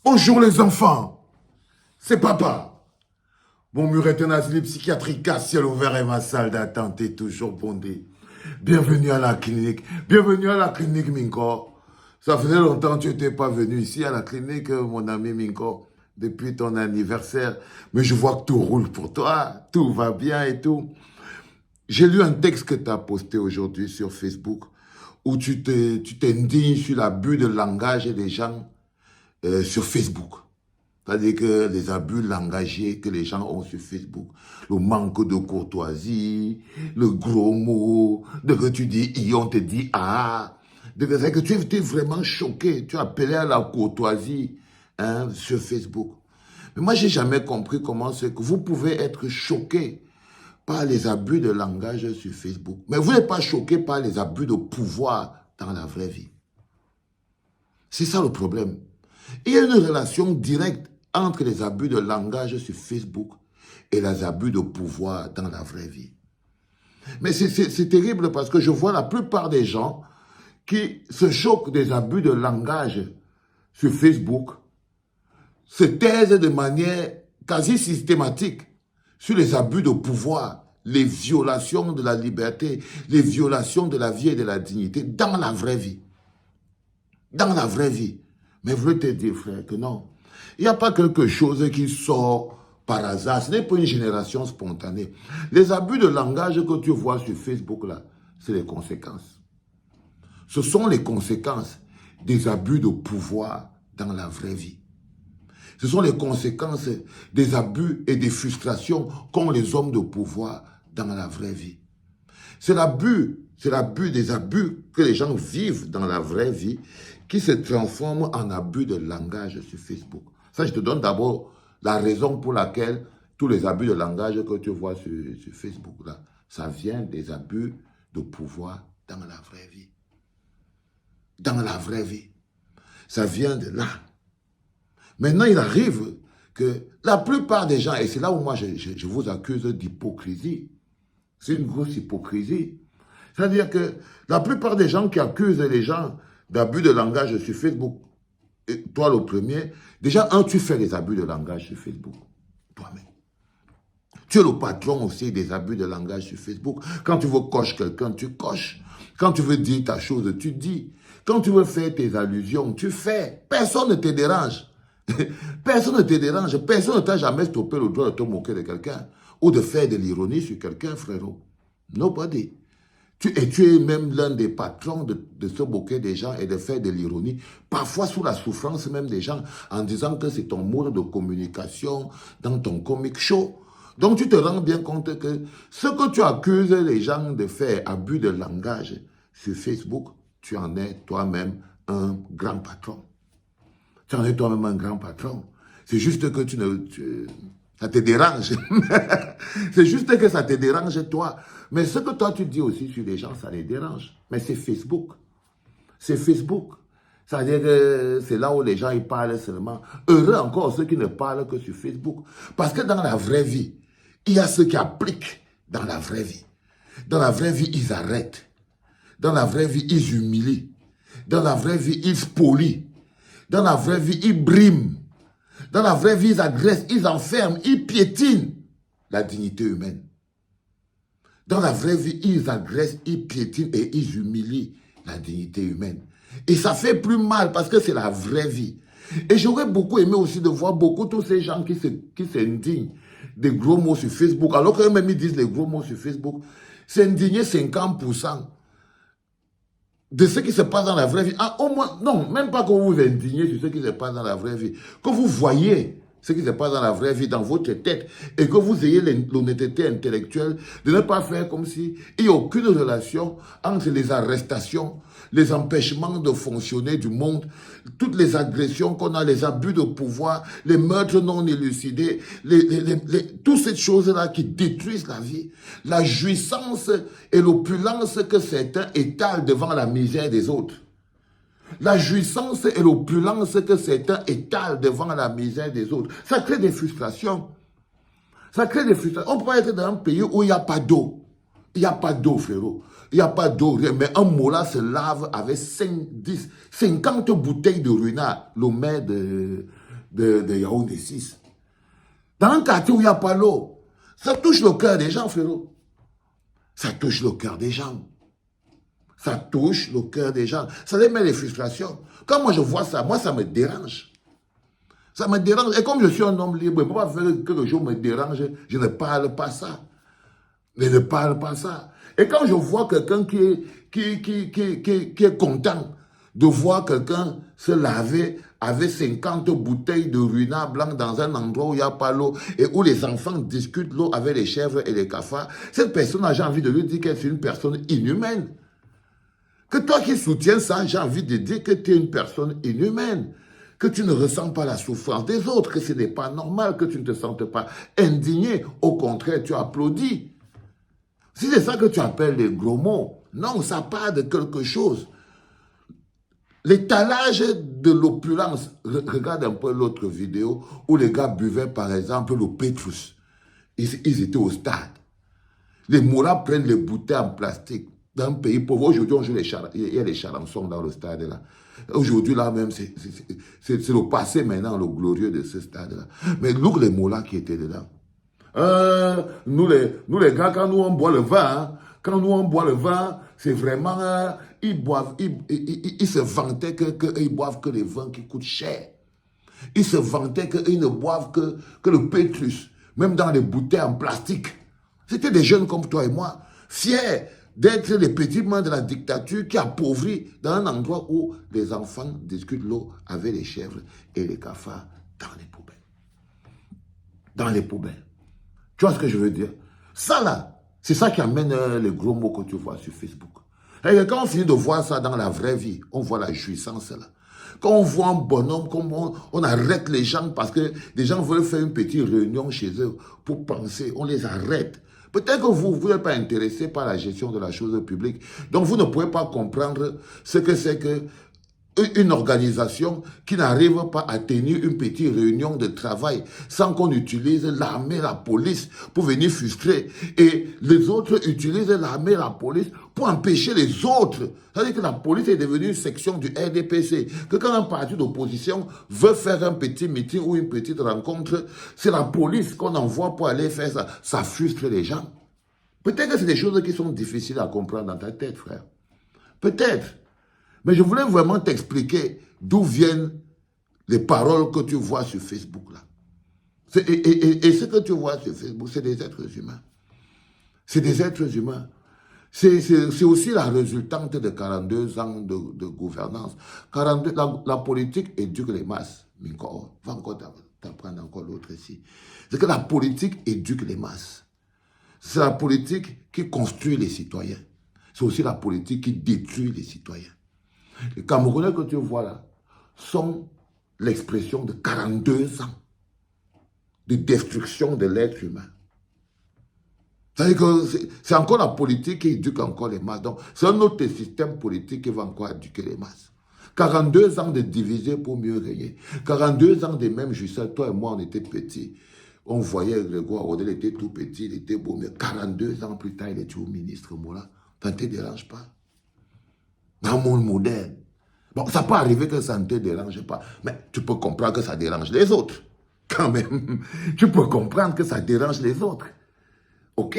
Bonjour les enfants, c'est papa. Mon mur est un asile psychiatrique à ciel ouvert et ma salle d'attente est toujours bondée. Bienvenue à la clinique, bienvenue à la clinique Minko. Ça faisait longtemps que tu n'étais pas venu ici à la clinique, mon ami Minko, depuis ton anniversaire. Mais je vois que tout roule pour toi, tout va bien et tout. J'ai lu un texte que tu as posté aujourd'hui sur Facebook où tu t'indignes sur l'abus de langage des gens sur Facebook. C'est-à-dire que les abus langagiers que les gens ont sur Facebook, le manque de courtoisie, le gros mot, de que tu dis I, on te dit ah, c'est que tu es vraiment choqué, tu appelais à la courtoisie sur Facebook. Mais moi, j'ai jamais compris comment c'est que vous pouvez être choqué par les abus de langage sur Facebook. Mais vous n'êtes pas choqué par les abus de pouvoir dans la vraie vie. C'est ça le problème. Il y a une relation directe entre les abus de langage sur Facebook et les abus de pouvoir dans la vraie vie. Mais c'est terrible parce que je vois la plupart des gens qui se choquent des abus de langage sur Facebook se taisent de manière quasi systématique sur les abus de pouvoir, les violations de la liberté, les violations de la vie et de la dignité dans la vraie vie. Dans la vraie vie. Mais je veux te dire, frère, que non. Il n'y a pas quelque chose qui sort par hasard. Ce n'est pas une génération spontanée. Les abus de langage que tu vois sur Facebook, là, c'est les conséquences. Ce sont les conséquences des abus de pouvoir dans la vraie vie. Ce sont les conséquences des abus et des frustrations qu'ont les hommes de pouvoir dans la vraie vie. C'est l'abus des abus que les gens vivent dans la vraie vie qui se transforment en abus de langage sur Facebook. Ça, je te donne d'abord la raison pour laquelle tous les abus de langage que tu vois sur Facebook, là, ça vient des abus de pouvoir dans la vraie vie. Dans la vraie vie. Ça vient de là. Maintenant, il arrive que la plupart des gens, et c'est là où moi je vous accuse d'hypocrisie, c'est une grosse hypocrisie. C'est-à-dire que la plupart des gens qui accusent les gens d'abus de langage sur Facebook, et toi le premier, déjà, tu fais les abus de langage sur Facebook, toi-même. Tu es le patron aussi des abus de langage sur Facebook. Quand tu veux cocher quelqu'un, tu coches. Quand tu veux dire ta chose, tu dis. Quand tu veux faire tes allusions, tu fais. Personne ne te dérange. Personne ne te dérange. Personne ne t'a jamais stoppé le droit de te moquer de quelqu'un ou de faire de l'ironie sur quelqu'un, frérot. Nobody. Tu es même l'un des patrons de se moquer des gens et de faire de l'ironie, parfois sous la souffrance même des gens, en disant que c'est ton mode de communication dans ton comic show. Donc tu te rends bien compte que ce que tu accuses les gens de faire, abus de langage sur Facebook, tu en es toi-même un grand patron. Tu en es toi-même un grand patron. C'est juste que ça te dérange. C'est juste que ça te dérange, toi. Mais ce que toi, tu dis aussi sur les gens, ça les dérange. Mais c'est Facebook. C'est Facebook. C'est-à-dire que c'est là où les gens ils parlent seulement. Heureux encore ceux qui ne parlent que sur Facebook. Parce que dans la vraie vie, il y a ceux qui appliquent dans la vraie vie. Dans la vraie vie, ils arrêtent. Dans la vraie vie, ils humilient. Dans la vraie vie, ils spolient. Dans la vraie vie, ils briment. Dans la vraie vie, ils agressent, ils enferment, ils piétinent la dignité humaine. Dans la vraie vie, ils agressent, ils piétinent et ils humilient la dignité humaine. Et ça fait plus mal parce que c'est la vraie vie. Et j'aurais beaucoup aimé aussi de voir beaucoup tous ces gens qui s'indignent des gros mots sur Facebook, alors qu'eux-mêmes ils disent les gros mots sur Facebook, s'indigner 50% de ce qui se passe dans la vraie vie. Ah, au moins, non, même pas que vous vous indignez sur ce qui se passe dans la vraie vie. Que vous voyez ce qui se passe dans la vraie vie, dans votre tête, et que vous ayez l'honnêteté intellectuelle de ne pas faire comme si il n'y a aucune relation entre les arrestations, les empêchements de fonctionner du monde, toutes les agressions qu'on a, les abus de pouvoir, les meurtres non élucidés, toutes ces choses-là qui détruisent la vie, la jouissance et l'opulence que certains étalent devant la misère des autres. La jouissance et l'opulence que certains étalent devant la misère des autres. Ça crée des frustrations. Ça crée des frustrations. On peut être dans un pays où il n'y a pas d'eau. Il n'y a pas d'eau, frérot. Il n'y a pas d'eau. Mais un mola se lave avec 5, 10, 50 bouteilles de ruinard. Le maire de Yaoundé 6. Dans un quartier où il n'y a pas l'eau, ça touche le cœur des gens, frérot. Ça touche le cœur des gens. Ça touche le cœur des gens. Ça les met les frustrations. Quand moi je vois ça, moi ça me dérange. Ça me dérange. Et comme je suis un homme libre, pour pas faire que le jour me dérange, je ne parle pas ça. Je ne parle pas ça. Et quand je vois quelqu'un qui est content de voir quelqu'un se laver avec 50 bouteilles de ruina blanc dans un endroit où il n'y a pas l'eau et où les enfants discutent l'eau avec les chèvres et les cafards, cette personne, j'ai envie de lui dire qu'elle est une personne inhumaine. Que toi qui soutiens ça, j'ai envie de dire que tu es une personne inhumaine. Que tu ne ressens pas la souffrance des autres, que ce n'est pas normal, que tu ne te sentes pas indigné. Au contraire, tu applaudis. Si c'est ça que tu appelles les gros mots, non, ça part de quelque chose. L'étalage de l'opulence, regarde un peu l'autre vidéo où les gars buvaient par exemple le Petrus. Ils étaient au stade. Les moulins prennent les bouteilles en plastique d'un pays pauvre. Aujourd'hui, il y a les charançons dans le stade là. Aujourd'hui, là même, c'est le passé maintenant, le glorieux de ce stade-là. Mais look les moulins qui étaient dedans. Nous les gars, quand nous on boit le vin, c'est vraiment, ils boivent, ils se vantaient qu'ils boivent que les vins qui coûtent cher. Ils se vantaient qu'ils ne boivent que le Pétrus, même dans les bouteilles en plastique. C'était des jeunes comme toi et moi, fiers d'être les petits mains de la dictature qui appauvrit dans un endroit où les enfants discutent l'eau avec les chèvres et les cafards dans les poubelles. Dans les poubelles. Tu vois ce que je veux dire? Ça là, c'est ça qui amène les gros mots que tu vois sur Facebook. Et quand on finit de voir ça dans la vraie vie, on voit la jouissance là. Quand on voit un bonhomme, on arrête les gens parce que des gens veulent faire une petite réunion chez eux pour penser, on les arrête. Peut-être que vous n'êtes pas intéressé par la gestion de la chose publique. Donc vous ne pouvez pas comprendre ce que c'est que une organisation qui n'arrive pas à tenir une petite réunion de travail sans qu'on utilise l'armée, la police pour venir frustrer. Et les autres utilisent l'armée, la police pour empêcher les autres. C'est-à-dire que la police est devenue une section du RDPC. Que quand un parti d'opposition veut faire un petit meeting ou une petite rencontre, c'est la police qu'on envoie pour aller faire ça. Ça frustre les gens. Peut-être que c'est des choses qui sont difficiles à comprendre dans ta tête, frère. Peut-être. Mais je voulais vraiment t'expliquer d'où viennent les paroles que tu vois sur Facebook là. Et ce que tu vois sur Facebook, c'est des êtres humains. C'est des êtres humains. C'est aussi la résultante de 42 ans de gouvernance. La politique éduque les masses. Va encore t'apprendre encore l'autre ici. C'est que la politique éduque les masses. C'est la politique qui construit les citoyens. C'est aussi la politique qui détruit les citoyens. Les Camerounais que tu vois là sont l'expression de 42 ans de destruction de l'être humain. C'est-à-dire que c'est encore la politique qui éduque encore les masses. Donc, c'est un autre système politique qui va encore éduquer les masses. 42 ans de diviser pour mieux régner. 42 ans des mêmes justices. Toi et moi, on était petits. On voyait Grégoire Odel était tout petit, il était beau. Mais 42 ans plus tard, il est toujours ministre, Moula. Ça ne te dérange pas. Dans le monde moderne. Bon, ça peut arriver que ça ne te dérange pas, mais tu peux comprendre que ça dérange les autres. Quand même, tu peux comprendre que ça dérange les autres. OK?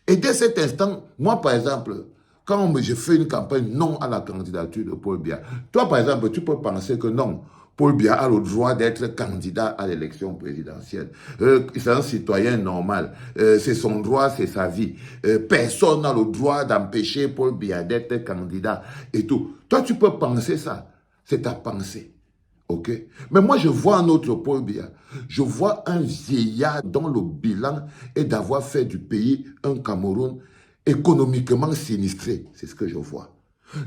Et dès cet instant, moi, par exemple, quand je fais une campagne non à la candidature de Paul Biya, toi, par exemple, tu peux penser que non, Paul Biya a le droit d'être candidat à l'élection présidentielle. C'est un citoyen normal. C'est son droit, c'est sa vie. Personne n'a le droit d'empêcher Paul Biya d'être candidat et tout. Toi, tu peux penser ça. C'est ta pensée. OK? Mais moi, je vois un autre Paul Biya. Je vois un vieillard dont le bilan est d'avoir fait du pays un Cameroun économiquement sinistré. C'est ce que je vois.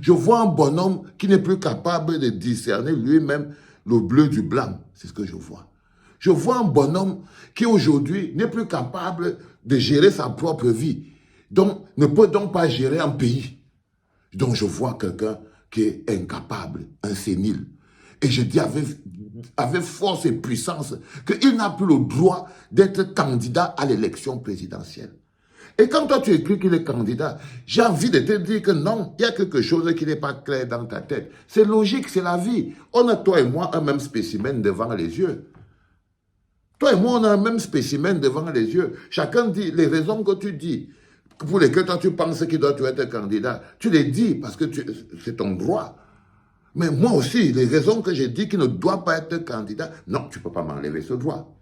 Je vois un bonhomme qui n'est plus capable de discerner lui-même le bleu du blanc. C'est ce que je vois. Je vois un bonhomme qui aujourd'hui n'est plus capable de gérer sa propre vie. Donc, ne peut donc pas gérer un pays. Donc, je vois quelqu'un qui est incapable, un sénile. Et je dis avec force et puissance qu'il n'a plus le droit d'être candidat à l'élection présidentielle. Et quand toi tu écris qu'il est candidat, j'ai envie de te dire que non, il y a quelque chose qui n'est pas clair dans ta tête. C'est logique, c'est la vie. On a toi et moi un même spécimen devant les yeux. Toi et moi, on a un même spécimen devant les yeux. Chacun dit les raisons que tu dis, pour lesquelles toi tu penses qu'il doit être candidat. Tu les dis parce que c'est ton droit. Mais moi aussi, les raisons que j'ai dit qu'il ne doit pas être candidat, non, tu ne peux pas m'enlever ce droit.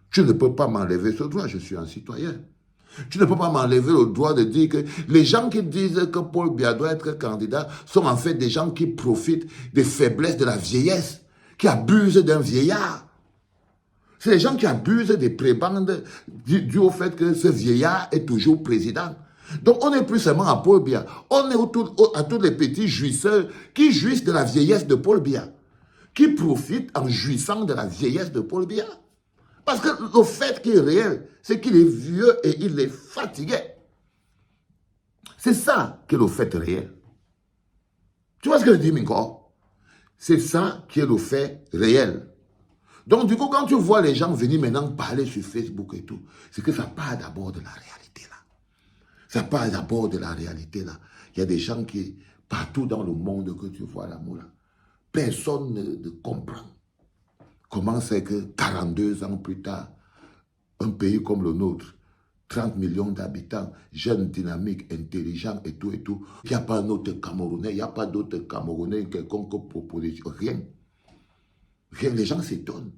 Tu ne peux pas m'enlever ce droit, je suis un citoyen. Tu ne peux pas m'enlever le droit de dire que les gens qui disent que Paul Biya doit être candidat sont en fait des gens qui profitent des faiblesses de la vieillesse, qui abusent d'un vieillard. C'est les gens qui abusent des prébendes dû au fait que ce vieillard est toujours président. Donc on n'est plus seulement à Paul Biya, on est à tous les petits jouisseurs qui jouissent de la vieillesse de Paul Biya, qui profitent en jouissant de la vieillesse de Paul Biya. Parce que le fait qui est réel, c'est qu'il est vieux et il est fatigué. C'est ça qui est le fait réel. Tu vois ce que je dis, Minko? C'est ça qui est le fait réel. Donc, du coup, quand tu vois les gens venir maintenant parler sur Facebook et tout, c'est que ça part d'abord de la réalité, là. Ça part d'abord de la réalité, là. Il y a des gens qui, partout dans le monde que tu vois, là, Moula, personne ne comprend. Comment c'est que 42 ans plus tard, un pays comme le nôtre, 30 millions d'habitants, jeunes, dynamiques, intelligents et tout, il n'y a pas un autre Camerounais, il n'y a pas d'autre Camerounais, quelconque proposition, rien. Rien, les gens s'étonnent,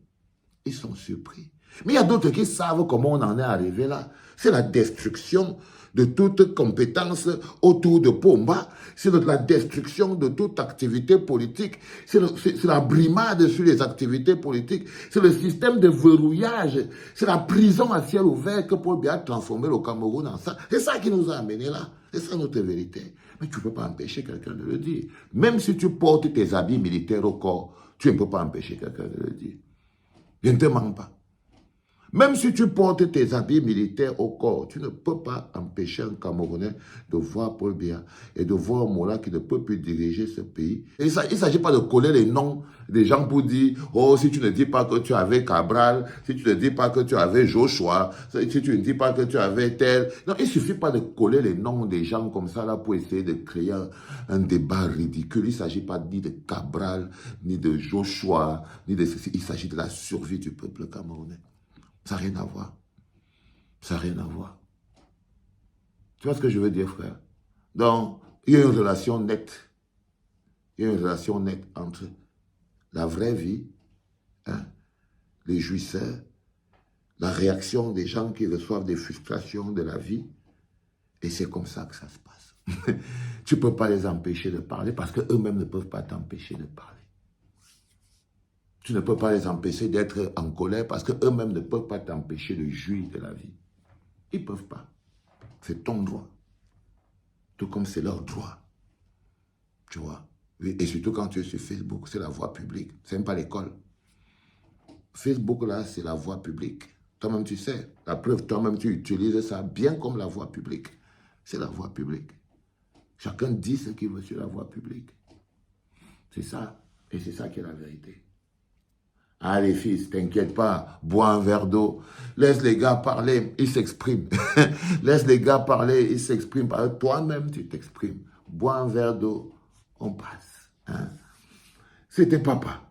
ils sont surpris. Mais il y a d'autres qui savent comment on en est arrivé là. C'est la destruction de toute compétence autour de Pomba. C'est la destruction de toute activité politique. C'est la brimade sur les activités politiques. C'est le système de verrouillage. C'est la prison à ciel ouvert que Paul Biya a transformé le Cameroun en ça. C'est ça qui nous a amenés là. C'est ça notre vérité. Mais tu ne peux pas empêcher quelqu'un de le dire. Même si tu portes tes habits militaires au corps, tu ne peux pas empêcher quelqu'un de le dire. Je ne te mens pas. Même si tu portes tes habits militaires au corps, tu ne peux pas empêcher un Camerounais de voir Paul Biya et de voir Mola qui ne peut plus diriger ce pays. Et il ne s'agit pas de coller les noms des gens pour dire « Oh, si tu ne dis pas que tu avais Cabral, si tu ne dis pas que tu avais Joshua, si tu ne dis pas que tu avais tel... » Non, il ne suffit pas de coller les noms des gens comme ça là pour essayer de créer un débat ridicule. Il ne s'agit pas ni de Cabral, ni de Joshua, ni de ceci. Il s'agit de la survie du peuple camerounais. Ça n'a rien à voir. Ça n'a rien à voir. Tu vois ce que je veux dire, frère? Donc, il y a une relation nette. Il y a une relation nette entre la vraie vie, hein, les jouisseurs, la réaction des gens qui reçoivent des frustrations de la vie. Et c'est comme ça que ça se passe. Tu ne peux pas les empêcher de parler parce qu'eux-mêmes ne peuvent pas t'empêcher de parler. Tu ne peux pas les empêcher d'être en colère parce qu'eux-mêmes ne peuvent pas t'empêcher de jouir de la vie. Ils ne peuvent pas. C'est ton droit. Tout comme c'est leur droit. Tu vois. Et surtout quand tu es sur Facebook, c'est la voie publique. C'est même pas l'école. Facebook, là, c'est la voie publique. Toi-même, tu sais. La preuve, toi-même, tu utilises ça bien comme la voie publique. C'est la voie publique. Chacun dit ce qu'il veut sur la voie publique. C'est ça. Et c'est ça qui est la vérité. Ah les fils, t'inquiète pas, bois un verre d'eau. Laisse les gars parler, ils s'expriment. Laisse les gars parler, ils s'expriment. Toi-même, tu t'exprimes. Bois un verre d'eau, on passe. Hein? C'était papa.